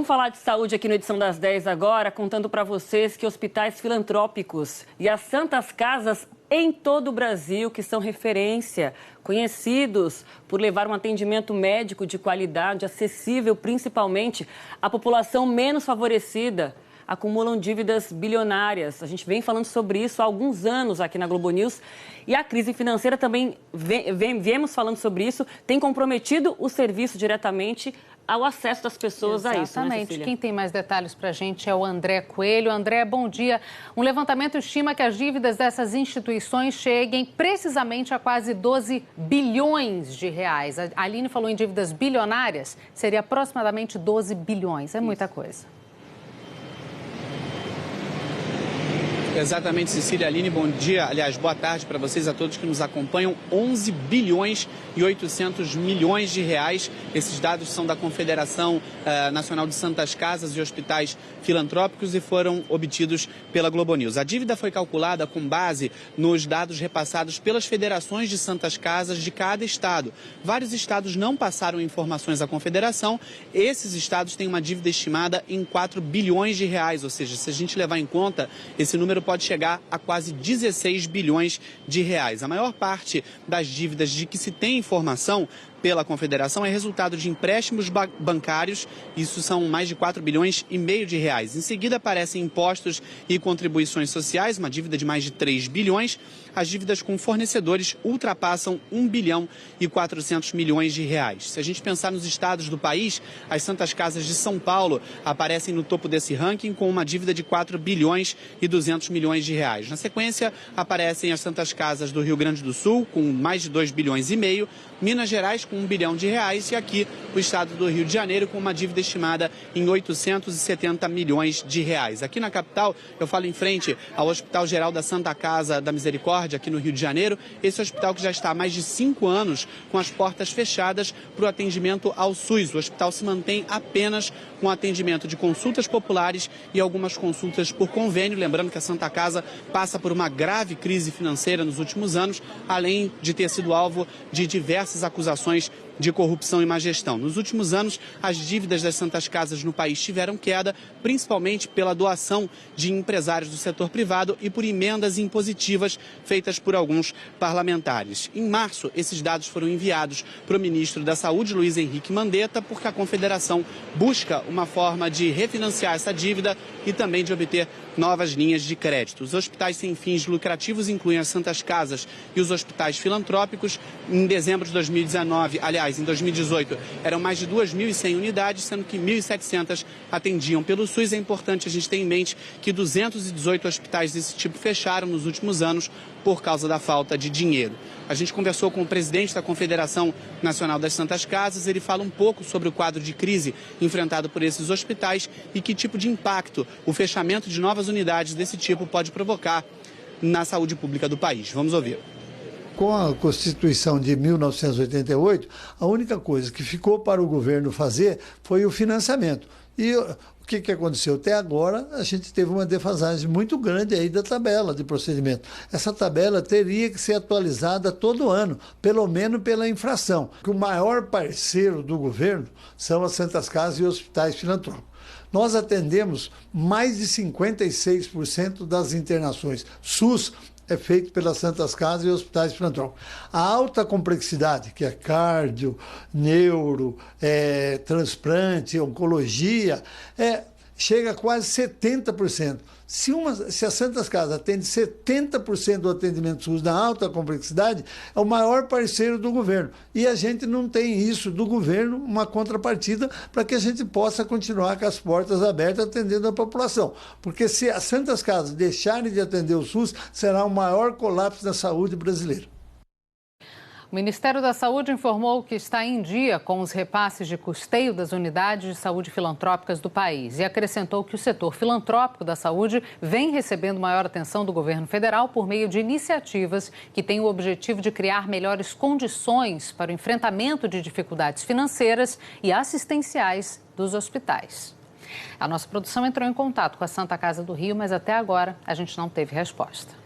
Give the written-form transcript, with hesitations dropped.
Vamos falar de saúde aqui no Edição das 10 agora, contando para vocês que hospitais filantrópicos e as santas casas em todo o Brasil, que são referência, conhecidos por levar um atendimento médico de qualidade, acessível principalmente à população menos favorecida, acumulam dívidas bilionárias. A gente vem falando sobre isso há alguns anos aqui na Globo News. E a crise financeira também, viemos falando sobre isso, tem comprometido o serviço diretamente ao acesso das pessoas a isso, né, Exatamente. Cecília? Quem tem mais detalhes para a gente é o André Coelho. André, bom dia. Um levantamento estima que as dívidas dessas instituições cheguem precisamente a quase 12 bilhões de reais. A Aline falou em dívidas bilionárias, seria aproximadamente 12 bilhões. É muita coisa. Exatamente, Cecília, Aline, bom dia. Aliás, boa tarde para vocês, a todos que nos acompanham. 11 bilhões e 800 milhões de reais. Esses dados são da Confederação Nacional de Santas Casas e Hospitais Filantrópicos e foram obtidos pela Globo News. A dívida foi calculada com base nos dados repassados pelas federações de santas casas de cada estado. Vários estados não passaram informações à Confederação. Esses estados têm uma dívida estimada em 4 bilhões de reais, ou seja, se a gente levar em conta, esse número pode chegar a quase 16 bilhões de reais. A maior parte das dívidas de que se tem informação pela Confederação é resultado de empréstimos bancários, isso são mais de 4 bilhões e meio de reais. Em seguida aparecem impostos e contribuições sociais, uma dívida de mais de 3 bilhões. As dívidas com fornecedores ultrapassam 1 bilhão e 400 milhões de reais. Se a gente pensar nos estados do país, as Santas Casas de São Paulo aparecem no topo desse ranking com uma dívida de 4 bilhões e 200 milhões de reais. Na sequência, aparecem as Santas Casas do Rio Grande do Sul, com mais de 2 bilhões e meio, Minas Gerais com 1 bilhão de reais e aqui o estado do Rio de Janeiro com uma dívida estimada em 870 milhões de reais. Aqui na capital, eu falo em frente ao Hospital Geral da Santa Casa da Misericórdia, aqui no Rio de Janeiro. Esse hospital que já está há mais de 5 anos com as portas fechadas para o atendimento ao SUS. O hospital se mantém apenas com atendimento de consultas populares e algumas consultas por convênio. Lembrando que a Santa Casa passa por uma grave crise financeira nos últimos anos, além de ter sido alvo de diversas acusações de corrupção e má gestão. Nos últimos anos, as dívidas das Santas Casas no país tiveram queda, principalmente pela doação de empresários do setor privado e por emendas impositivas feitas por alguns parlamentares. Em março, esses dados foram enviados para o ministro da Saúde, Luiz Henrique Mandetta, porque a Confederação busca uma forma de refinanciar essa dívida e também de obter novas linhas de crédito. Os hospitais sem fins lucrativos incluem as Santas Casas e os hospitais filantrópicos. Em dezembro de 2019, aliás, em 2018, eram mais de 2.100 unidades, sendo que 1.700 atendiam pelo SUS. É importante a gente ter em mente que 218 hospitais desse tipo fecharam nos últimos anos por causa da falta de dinheiro. A gente conversou com o presidente da Confederação Nacional das Santas Casas. Ele fala um pouco sobre o quadro de crise enfrentado por esses hospitais e que tipo de impacto o fechamento de novas unidades desse tipo pode provocar na saúde pública do país. Vamos ouvir. Com a Constituição de 1988, a única coisa que ficou para o governo fazer foi o financiamento. E o que aconteceu? Até agora, a gente teve uma defasagem muito grande aí da tabela de procedimento. Essa tabela teria que ser atualizada todo ano, pelo menos pela infração. O maior parceiro do governo são as Santas Casas e hospitais filantrópicos. Nós atendemos mais de 56% das internações. SUS é feito pelas Santas Casas e hospitais filantrópicos. A alta complexidade, que é cardio, neuro, transplante, oncologia, chega a quase 70%. Se a Santas Casas atende 70% do atendimento SUS na alta complexidade, é o maior parceiro do governo. E a gente não tem isso do governo, uma contrapartida, para que a gente possa continuar com as portas abertas atendendo a população. Porque se as Santas Casas deixarem de atender o SUS, será o maior colapso da saúde brasileira. O Ministério da Saúde informou que está em dia com os repasses de custeio das unidades de saúde filantrópicas do país e acrescentou que o setor filantrópico da saúde vem recebendo maior atenção do governo federal por meio de iniciativas que têm o objetivo de criar melhores condições para o enfrentamento de dificuldades financeiras e assistenciais dos hospitais. A nossa produção entrou em contato com a Santa Casa do Rio, mas até agora a gente não teve resposta.